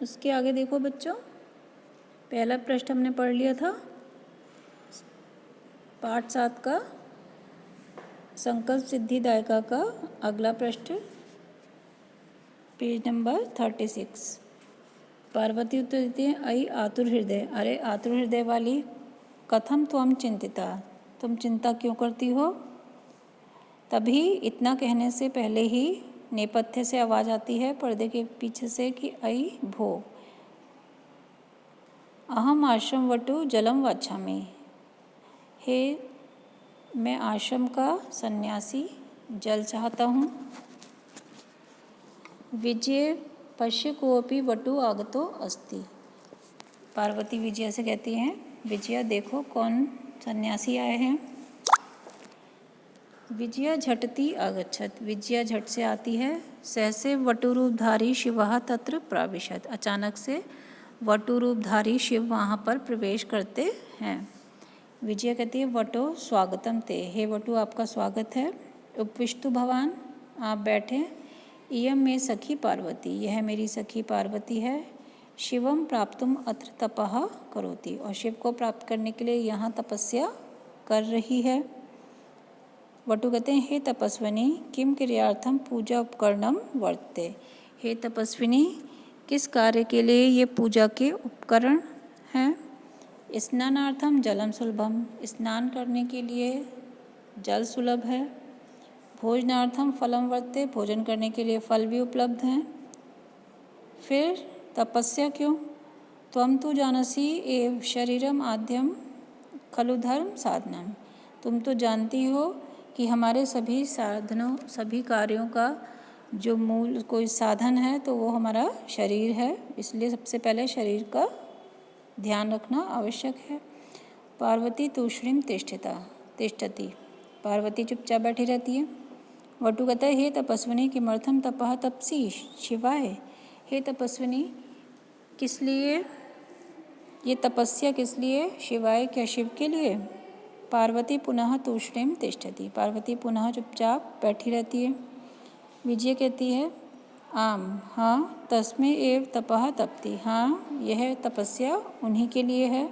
उसके आगे देखो बच्चों, पहला पृष्ठ हमने पढ़ लिया था, पाठ 7 का संकल्प सिद्धिदायका का अगला पृष्ठ, पेज नंबर 36। पार्वती उत्तर देती है, अयि आतुर हृदय, अरे आतुर हृदय वाली, कथम त्वम चिंतिता, तुम चिंता क्यों करती हो। तभी इतना कहने से पहले ही नेपथ्य से आवाज़ आती है पर्दे के पीछे से कि अयि भो, अहम आश्रम वटु जलम वाच्छामि, हे मैं आश्रम का सन्यासी जल चाहता हूँ। विजय पश्य कोपि वटु आगतो अस्ति, पार्वती विजया से कहती हैं, विजया देखो कौन सन्यासी आए हैं। विजया झटती आगच्छत, विजया झट से आती है। सहसे वटुरूपधारी शिवः तत्र प्राविशत, अचानक से वटुरूपधारी शिव वहाँ पर प्रवेश करते हैं। विजया कहती है, वटो स्वागतम ते, हे वटु आपका स्वागत है। उपविष्टु भवान, आप बैठें। इयं मे सखी पार्वती, यह मेरी सखी पार्वती है। शिवम प्राप्तुम अत्र तपः करोति, और शिव को प्राप्त करने के लिए यहाँ तपस्या कर रही है। वटु कहते हैं, हे तपस्विनी किम क्रियार्थम पूजा उपकरणम वर्तते, हे तपस्विनी किस कार्य के लिए ये पूजा के उपकरण हैं। स्नानार्थम जलम सुलभम, स्नान करने के लिए जल सुलभ है। भोजनार्थम फलम वर्तते, भोजन करने के लिए फल भी उपलब्ध हैं। फिर तपस्या क्यों, त्वम तु जानसी एव शरीरम आद्यम खलु धर्म साधनम, तुम तो जानती हो कि हमारे सभी साधनों, सभी कार्यों का जो मूल कोई साधन है तो वो हमारा शरीर है, इसलिए सबसे पहले शरीर का ध्यान रखना आवश्यक है। पार्वती तूष्णीम तिष्ठति, पार्वती चुपचाप बैठी रहती है। वटु कहता है, हे तपस्विनी किमर्थम तपः तपसी शिवाय, हे तपस्विनी किस लिए ये तपस्या, किस लिए, शिवाय क्या शिव के लिए। पार्वती पुनः तूष्णीम तिष्ठति, पार्वती पुनः चुपचाप बैठी रहती है। विजय कहती है, आम हाँ, तस्मै एव तपः तपति, हाँ यह तपस्या उन्हीं के लिए है।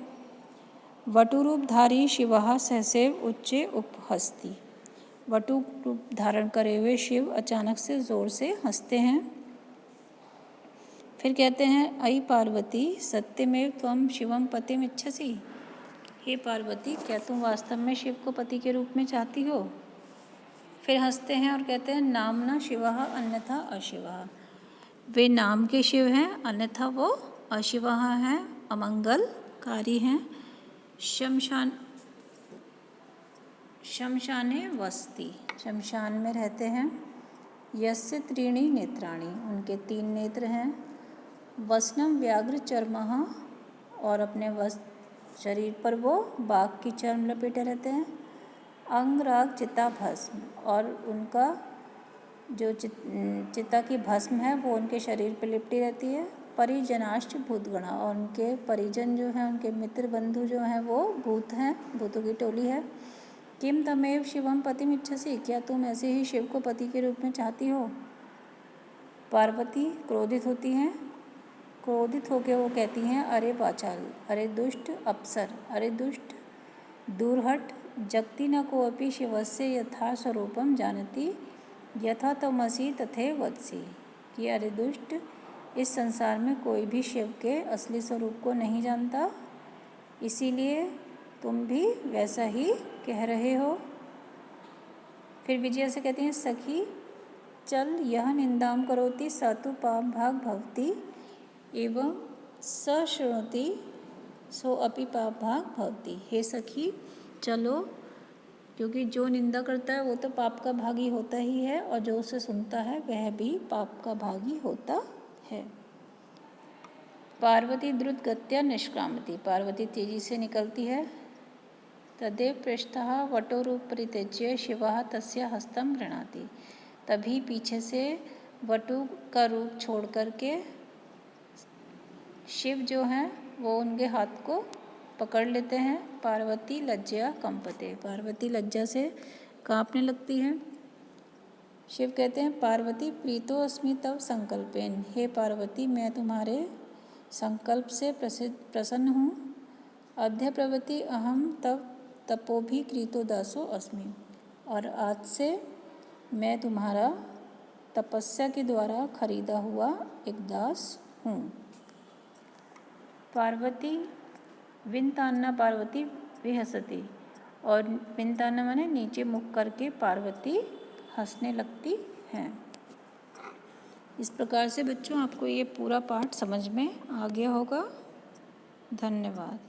वटुरूपधारी शिवः सहसैव उच्चे उपहसति, वटु रूप धारण करे हुए शिव अचानक से जोर से हंसते हैं। फिर कहते हैं, अयि पार्वती सत्यमेव त्वम शिवम पतिम इच्छसि, हे पार्वती क्या तुम वास्तव में शिव को पति के रूप में चाहती हो। फिर हंसते हैं और कहते हैं, नामना शिवः अन्यथा अशिवः, वे नाम के शिव हैं अन्यथा वो अशिवः हैं, अमंगलकारी हैं। शमशाने वसति, शमशान में रहते हैं। यस्य त्रीणि नेत्राणि, उनके 3 नेत्र हैं। वसनम व्याघ्र चर्मः, और अपने शरीर पर वो बाघ की चर्म लपेटे रहते हैं। अंगराग चिता भस्म, और उनका जो चिता की भस्म है वो उनके शरीर पर लिपटी रहती है। परिजनाश्च भूतगणा, और उनके परिजन जो हैं, उनके मित्र बंधु जो हैं वो भूत हैं, भूतों की टोली है। किम तमेव शिवम पतिम इच्छसि, क्या तुम ऐसे ही शिव को पति के रूप में चाहती हो। पार्वती क्रोधित होती हैं, क्रोधित होकर वो कहती हैं, अरे वाचाल, अरे दुष्ट अप्सर, अरे दुष्ट दूरहट, जगति न कोऽपि शिवस्य यथा स्वरूपम जानति यथा तमसि तथैव वदसि, कि अरे दुष्ट, इस संसार में कोई भी शिव के असली स्वरूप को नहीं जानता, इसीलिए तुम भी वैसा ही कह रहे हो। फिर विजया से कहती हैं, सखी चल यह निंदाम करोति स तु पाप भाग भवति एवं स शृणोति सो अपि पाप भाग भवति, हे सखी चलो, क्योंकि जो निंदा करता है वो तो पाप का भागी होता ही है, और जो उसे सुनता है वह भी पाप का भागी होता है। पार्वती द्रुत गत्या निष्क्रामति, पार्वती तेजी से निकलती है। तदेव पृष्ठतः वटोरूप परित्यज्य शिवः तस्य हस्तं गृह्णाति, तभी पीछे से वटु का रूप छोड़ करके शिव जो हैं वो उनके हाथ को पकड़ लेते हैं। पार्वती लज्जया कंपते, पार्वती लज्जा से कांपने लगती हैं। शिव कहते हैं, पार्वती प्रीतो अस्मि तव संकल्पेन, हे पार्वती मैं तुम्हारे संकल्प से प्रसन्न हूँ। अद्य प्रवृत्ति अहम तब तपोभि कृतो दासो अस्मि। और आज से मैं तुम्हारा तपस्या के द्वारा खरीदा हुआ एक दास हूँ। पार्वती विनतान्ना पार्वती विहसती। और विनतान्ना माने नीचे मुख करके पार्वती हंसने लगती हैं। इस प्रकार से बच्चों आपको ये पूरा पाठ समझ में आ गया होगा। धन्यवाद।